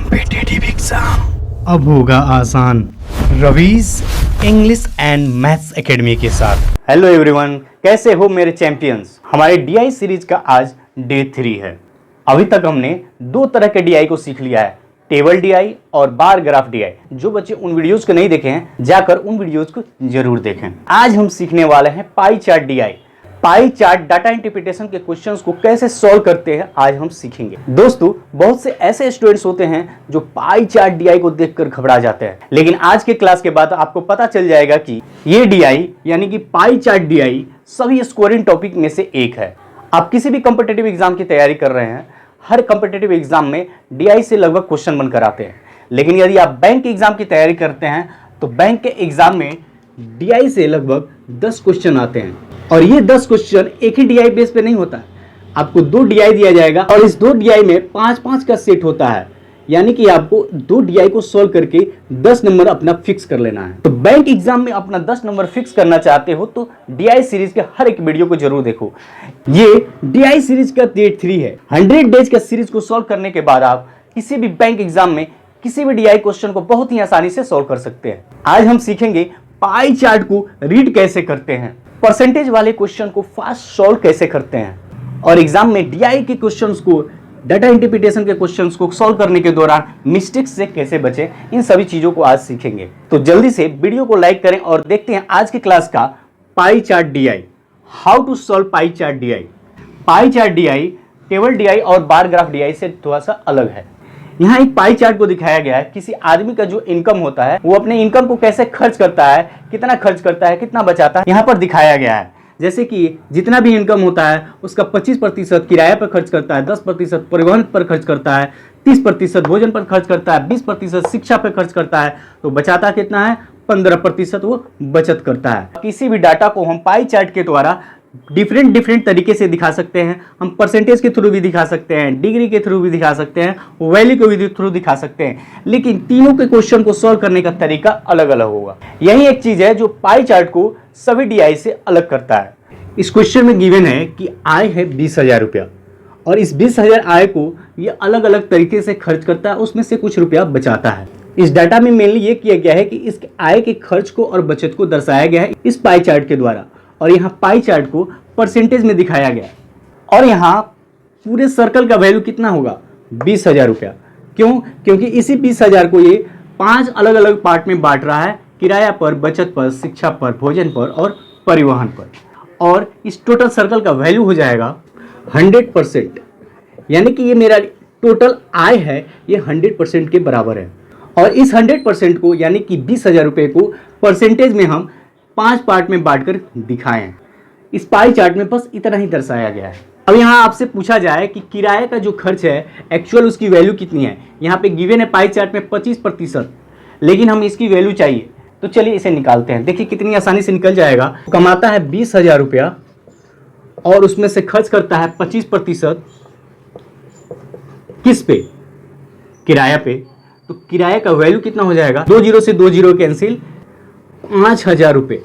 Competitive exam अब होगा आसान Ravi's English and maths academy के साथ। हेलो एवरीवन, कैसे हो मेरे चैंपियंस। हमारे डीआई सीरीज का आज डे 3 है। अभी तक हमने दो तरह के डीआई को सीख लिया है, टेबल डीआई और बार ग्राफ डीआई। जो बच्चे उन वीडियोस को नहीं देखे हैं जाकर उन वीडियोस को जरूर देखें। आज हम सीखने वाले हैं पाई chart DI. Pie chart data interpretation के क्वेश्चंस को कैसे सॉल्व करते हैं आज हम सीखेंगे। दोस्तों, बहुत से ऐसे स्टूडेंट्स होते हैं जो पाई चार्ट डीआई को देखकर घबरा जाते हैं, लेकिन आज के क्लास के बाद आपको पता चल जाएगा कि ये डीआई यानी कि पाई चार्ट डीआई सभी स्कोरिंग टॉपिक में से एक है। आप किसी भी कॉम्पिटिटिव एग्जाम की तैयारी कर रहे हैं, हर कॉम्पिटिटिव एग्जाम में डीआई से लगभग क्वेश्चन बनकर आते हैं। लेकिन यदि आप बैंक के एग्जाम की तैयारी करते हैं तो बैंक के एग्जाम में डीआई से लगभग 10 क्वेश्चन आते हैं, और ये 10 क्वेश्चन एक ही डीआई बेस पे नहीं होता है। आपको 2 डीआई दिया जाएगा और इस 2 डीआई में 5-5 का सेट होता है, यानी कि आपको 2 डीआई को सॉल्व करके 10 नंबर अपना फिक्स कर लेना है। तो बैंक एग्जाम में अपना 10 नंबर फिक्स करना चाहते हो तो डीआई सीरीज के हर एक वीडियो को जरूर देखो। ये डीआई सीरीज का डे 3 है। 100 डेज का सीरीज को सॉल्व करने के बाद आप किसी भी बैंक एग्जाम में किसी भी डीआई क्वेश्चन को बहुत ही आसानी से सॉल्व कर सकते हैं। आज हम सीखेंगे पाई चार्ट को रीड कैसे करते हैं, परसेंटेज वाले क्वेश्चन को फास्ट सॉल्व कैसे करते हैं, और एग्जाम में डीआई के क्वेश्चंस को, डाटा इंटरप्रिटेशन के क्वेश्चंस को सॉल्व करने के दौरान मिस्टेक्स से कैसे बचें, इन सभी चीजों को आज सीखेंगे। तो जल्दी से वीडियो को लाइक करें और देखते हैं आज की क्लास का pie chart DI. How to solve pie chart DI. Pie chart DI table DI और बार ग्राफ डीआई से थोड़ा सा अलग है। यहाँ एक पाई चार्ट को दिखाया गया है। किसी आदमी का जो इनकम होता है वो अपने इनकम को कैसे खर्च करता है, कितना खर्च करता है, कितना बचाता है, यहाँ पर दिखाया गया है। जैसे कि जितना भी इनकम होता है उसका 25% किराए पर खर्च करता है, 10% परिवहन पर खर्च करता है, 30% भोजन पर खर्च करता है, 20% शिक्षा पर खर्च करता है, तो बचाता कितना है? 15% वो बचत करता है। किसी भी डाटा को हम पाई चार्ट के द्वारा डिफरेंट तरीके से दिखा सकते हैं। हम परसेंटेज के थ्रू भी दिखा सकते हैं, डिग्री के थ्रू भी दिखा सकते हैं, वैल्यू के भी थ्रू दिखा सकते हैं, लेकिन तीनों के क्वेश्चन को सॉल्व करने का तरीका अलग अलग होगा। यही एक चीज है जो पाई चार्ट को सभी डीआई से अलग करता है। इस क्वेश्चन में गिवन है कि आय है 20,000 रुपया, और इस 20,000 आय को ये अलग अलग तरीके से खर्च करता है, उसमें से कुछ रुपया बचाता है। इस डाटा में मेनली ये किया गया है कि इस आय के खर्च को और बचत को दर्शाया गया है इस पाई चार्ट के द्वारा, और यहाँ पाई चार्ट को परसेंटेज में दिखाया गया। और यहाँ पूरे सर्कल का वैल्यू कितना होगा? 20,000 रुपया। क्यों? क्योंकि इसी 20,000 को ये 5 अलग अलग पार्ट में बांट रहा है, किराया पर, बचत पर, शिक्षा पर, भोजन पर और परिवहन पर। और इस टोटल सर्कल का वैल्यू हो जाएगा 100%, यानी कि ये मेरा टोटल आय है, ये 100% के बराबर है। और इस 100% को यानी कि 20,000 रुपये को परसेंटेज में हम 5 पार्ट में बांटकर दिखाए हैं। इस पाई चार्ट में बस इतना ही दर्शाया गया है। अब यहाँ आपसे पूछा जाए कि किराए का जो खर्च है एक्चुअल उसकी वैल्यू कितनी है। यहाँ पे गिवन है पाई चार्ट में 25%, लेकिन हम इसकी वैल्यू चाहिए, तो चलिए इसे निकालते हैं। देखिए कितनी आसानी से निकल जाएगा। कमाता है 20,000 रुपया और उसमें से खर्च करता है 25% किस पे? किराया पे। तो किराए का वैल्यू कितना हो जाएगा? 2 जीरो से 2 जीरो कैंसिल, 5,000 रुपये।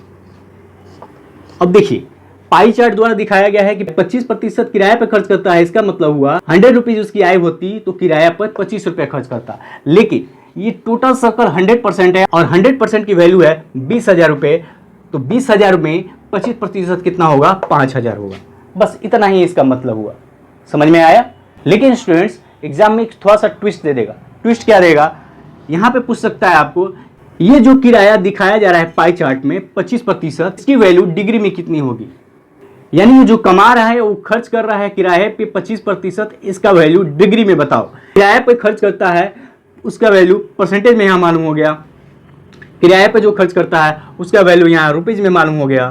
अब देखिए पाई चार्ट द्वारा दिखाया गया है कि 25% किराए पर खर्च करता है। इसका मतलब हुआ 100 रुपीज उसकी आय होती तो किराया पर 25 रुपये खर्च करता, लेकिन ये टोटल सर्कल 100% है और 100% की वैल्यू है 20,000 रुपये। तो 20,000 में 25% कितना होगा? 5,000 होगा। बस इतना ही इसका मतलब हुआ। समझ में आया? लेकिन स्टूडेंट्स एग्जाम में थोड़ा सा ट्विस्ट दे देगा। ट्विस्ट क्या देगा? यहाँ पे पूछ सकता है आपको, ये जो किराया दिखाया जा रहा है पाई चार्ट में 25%, इसकी वैल्यू डिग्री में कितनी होगी? यानी ये जो कमा रहा है वो खर्च कर रहा है किराए पे 25%, इसका वैल्यू डिग्री में बताओ। किराए पे खर्च करता है उसका वैल्यू परसेंटेज में यहाँ मालूम हो गया, किराए पे जो खर्च करता है उसका वैल्यू यहाँ रुपीज में मालूम हो गया।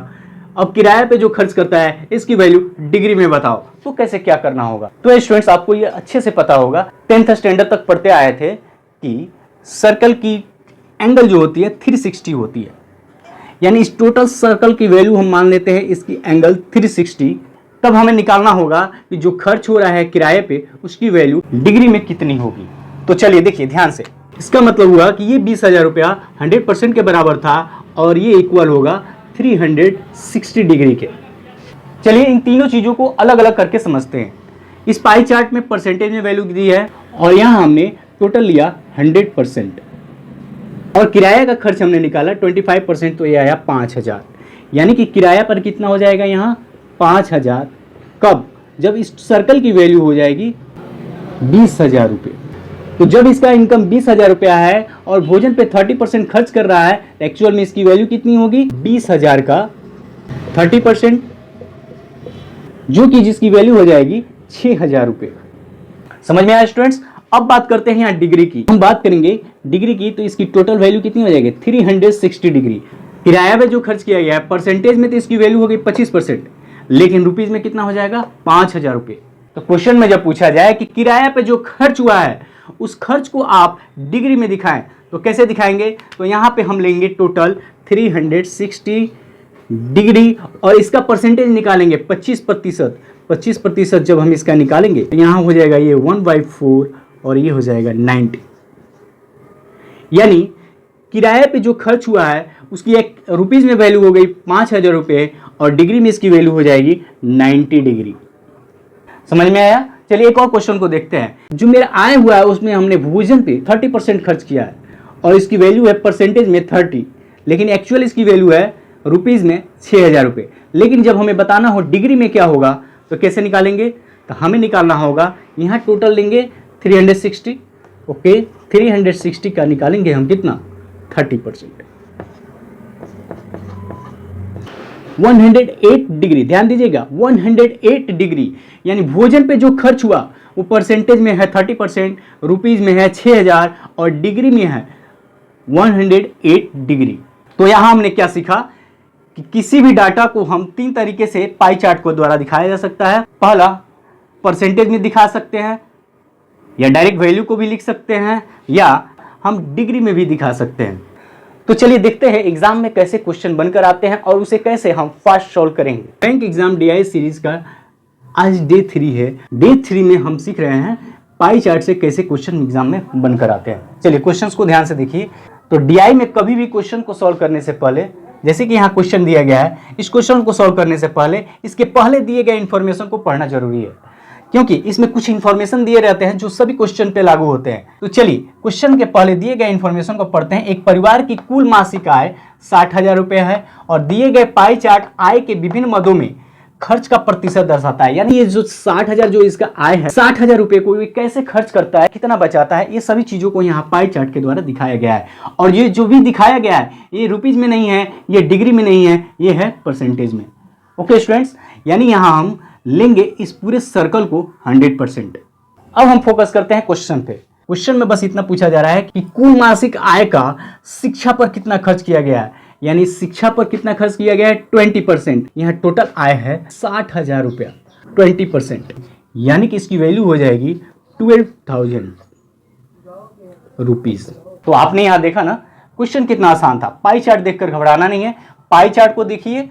अब किराए पे जो खर्च करता है इसकी वैल्यू डिग्री में बताओ, तो कैसे क्या करना होगा? तो स्टूडेंट्स आपको ये अच्छे से पता होगा, 10th स्टैंडर्ड तक पढ़ते आए थे कि सर्कल की एंगल जो होती है 360 होती है। यानी इस टोटल सर्कल की वैल्यू हम मान लेते हैं इसकी एंगल 360। तब हमें निकालना होगा कि जो खर्च हो रहा है किराए पे उसकी वैल्यू डिग्री में कितनी होगी। तो चलिए देखिए ध्यान से। इसका मतलब हुआ कि ये 20,000 रुपया 100% के बराबर था और ये इक्वल होगा 360 डिग्री के। चलिए इन तीनों चीज़ों को अलग अलग करके समझते हैं। इस पाई चार्ट में परसेंटेज में वैल्यू दी है और यहाँ हमने टोटल लिया 100%। और किराया का खर्च हमने निकाला 25%, तो ये आया 5,000। यानी कि किराया पर कितना हो जाएगा यहाँ 5,000। कब? जब इस सर्कल की वैल्यू हो जाएगी 20,000 रुपये। तो जब इसका इनकम 20,000 रुपया है और भोजन पे 30% खर्च कर रहा है, एक्चुअल में इसकी वैल्यू कितनी होगी 20,000 का 30%, जो कि जिसकी वैल्यू हो जाएगी 6,000 रुपये। समझ में आया स्टूडेंट्स? अब बात करते हैं यहाँ डिग्री की। हम बात करेंगे डिग्री की, तो इसकी टोटल वैल्यू कितनी हो जाएगी 360 डिग्री। किराया पे जो खर्च किया गया है परसेंटेज में तो इसकी वैल्यू हो गई 25%, लेकिन रुपीज में कितना हो जाएगा 5,000 रुपये। तो क्वेश्चन में जब पूछा जाए कि किराया पे जो खर्च हुआ है उस खर्च को आप डिग्री में दिखाएं, तो कैसे दिखाएंगे? तो यहाँ पे हम लेंगे टोटल 360 डिग्री और इसका परसेंटेज निकालेंगे 25%। 25% जब हम इसका निकालेंगे तो यहाँ हो जाएगा ये 1/4 और ये हो जाएगा 90। यानी किराए पे जो खर्च हुआ है उसकी एक रुपीज में वैल्यू हो गई 5,000 रुपये और डिग्री में इसकी वैल्यू हो जाएगी 90 डिग्री। समझ में आया? चलिए एक और क्वेश्चन को देखते हैं। जो मेरा आय हुआ है उसमें हमने भोजन पे 30% खर्च किया है और इसकी वैल्यू है परसेंटेज में 30, लेकिन एक्चुअल इसकी वैल्यू है रुपीज में 6,000 रुपये। लेकिन जब हमें बताना हो डिग्री में क्या होगा तो कैसे निकालेंगे? तो हमें निकालना होगा यहाँ टोटल लेंगे 360। ओके, 360 का निकालेंगे हम कितना 30%। 108 डिग्री, ध्यान दीजिएगा 108 डिग्री, यानी भोजन पे जो खर्च हुआ वो परसेंटेज में है 30%, रुपीज में है 6,000 और डिग्री में है 108 डिग्री। तो यहां हमने क्या सीखा कि किसी भी डाटा को हम 3 तरीके से पाई चार्ट को द्वारा दिखाया जा सकता है। पहला, परसेंटेज में दिखा सकते हैं या डायरेक्ट वैल्यू को भी लिख सकते हैं या हम डिग्री में भी दिखा सकते हैं। तो चलिए देखते हैं एग्जाम में कैसे क्वेश्चन बनकर आते हैं और उसे कैसे हम फास्ट सॉल्व करेंगे। बैंक एग्जाम डीआई सीरीज का आज डे 3 है। डे 3 में हम सीख रहे हैं पाई चार्ट से कैसे क्वेश्चन एग्जाम में बनकर आते हैं। चलिए क्वेश्चंस को ध्यान से देखिए। तो डीआई में कभी भी क्वेश्चन को सॉल्व करने से पहले, जैसे कि यहाँ क्वेश्चन दिया गया है, इस क्वेश्चन को सॉल्व करने से पहले इसके पहले दिए गए इन्फॉर्मेशन को पढ़ना जरूरी है, क्योंकि इसमें कुछ इन्फॉर्मेशन दिए रहते हैं जो सभी क्वेश्चन पे लागू होते हैं। तो चलिए क्वेश्चन के पहले दिए गए इन्फॉर्मेशन को पढ़ते हैं। एक परिवार की कुल मासिक आय 60,000 रुपये है और दिए गए पाई चार्ट आय के विभिन्न मदों में खर्च का प्रतिशत दर्शाता है। यानी ये जो 60,000 जो इसका आय है, 60,000 रुपये को ये कैसे खर्च करता है, कितना बचाता है, ये सभी चीजों को यहाँ पाई चार्ट के द्वारा दिखाया गया है। और ये जो भी दिखाया गया है ये रुपीज में नहीं है, ये डिग्री में नहीं है, ये है परसेंटेज में। ओके स्टूडेंट्स, यानी यहाँ हम लेंगे इस पूरे सर्कल को 100%। अब हम फोकस करते हैं क्वेश्चन पे। क्वेश्चन में बस इतना पूछा जा रहा है कि कुल मासिक आय का शिक्षा पर कितना खर्च किया गया है, यानी शिक्षा पर कितना खर्च किया गया है 20%। यहाँ टोटल आय है 60,000 रुपया, 20%, यानी कि इसकी वैल्यू हो जाएगी 12,000 रुपीज। तो आपने यहाँ देखा ना क्वेश्चन कितना आसान था। पाई चार्ट देखकर घबराना नहीं है, पाई चार्ट को देखिए,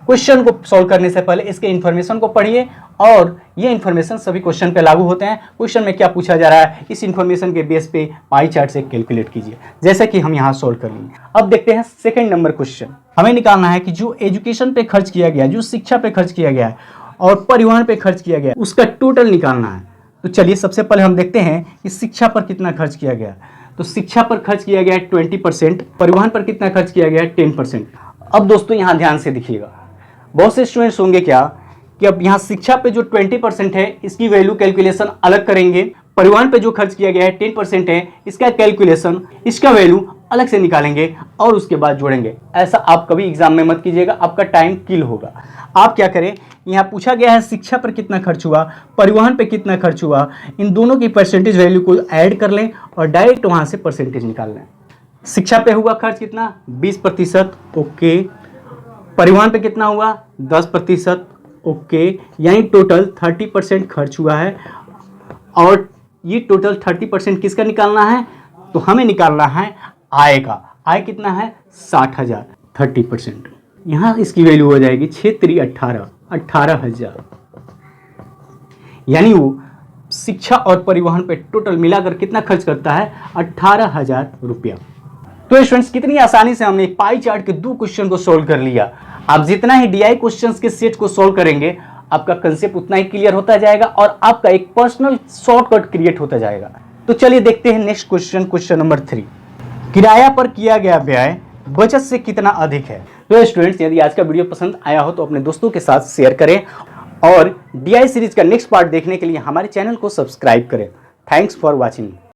क्वेश्चन को सॉल्व करने से पहले इसके इन्फॉर्मेशन को पढ़िए और ये इन्फॉर्मेशन सभी क्वेश्चन पे लागू होते हैं। क्वेश्चन में क्या पूछा जा रहा है इस इन्फॉर्मेशन के बेस पे पाई चार्ट से कैलकुलेट कीजिए, जैसे कि हम यहाँ सॉल्व कर लेंगे। अब देखते हैं सेकंड नंबर क्वेश्चन। हमें निकालना है कि जो एजुकेशन पे खर्च किया गया, जो शिक्षा पे खर्च किया गया है और परिवहन पे खर्च किया गया, उसका टोटल निकालना है। तो चलिए सबसे पहले हम देखते हैं कि शिक्षा पर कितना खर्च किया गया। तो शिक्षा पर खर्च किया गया है 20%, परिवहन पर कितना खर्च किया गया है 10%। अब दोस्तों यहाँ ध्यान से देखिएगा, बहुत से स्टूडेंट्स होंगे क्या कि अब यहाँ शिक्षा पे जो 20% है इसकी वैल्यू कैलकुलेशन अलग करेंगे, परिवहन पे जो खर्च किया गया है 10% है इसका कैलकुलेशन, इसका वैल्यू अलग से निकालेंगे और उसके बाद जोड़ेंगे। ऐसा आप कभी एग्जाम में मत कीजिएगा, आपका टाइम किल होगा। आप क्या करें, यहाँ पूछा गया है शिक्षा पर कितना खर्च हुआ, परिवहन पे कितना खर्च हुआ, इन दोनों की परसेंटेज वैल्यू को ऐड कर लें और डायरेक्ट वहाँ से परसेंटेज निकाल लें। शिक्षा पे हुआ खर्च कितना 20%, ओके। परिवहन पे कितना हुआ 10%, ओके। यानी टोटल 30% खर्च हुआ है और ये टोटल 30% किसका निकालना है, तो हमें निकालना है आय का। आय कितना है 60,000, 30%। यहाँ इसकी वैल्यू हो जाएगी 6×3 = 18,000। यानी वो शिक्षा और परिवहन पे टोटल मिलाकर कितना खर्च करता है 18,000 रुपया। तो स्टूडेंट्स कितनी आसानी से हमने पाई चार्ट के 2 क्वेश्चन को सोल्व कर लिया। आप जितना ही डीआई क्वेश्चंस के सेट को सोल्व करेंगे आपका कंसेप्ट उतना ही क्लियर होता जाएगा और आपका एक पर्सनल शॉर्टकट क्रिएट होता जाएगा। तो चलिए देखते हैं नेक्स्ट क्वेश्चन, क्वेश्चन नंबर 3। किराया पर किया गया व्यय बचत से कितना अधिक है? तो स्टूडेंट्स, यदि आज का वीडियो पसंद आया हो तो अपने दोस्तों के साथ शेयर करें और डीआई सीरीज का नेक्स्ट पार्ट देखने के लिए हमारे चैनल को सब्सक्राइब करें। Thanks for watching.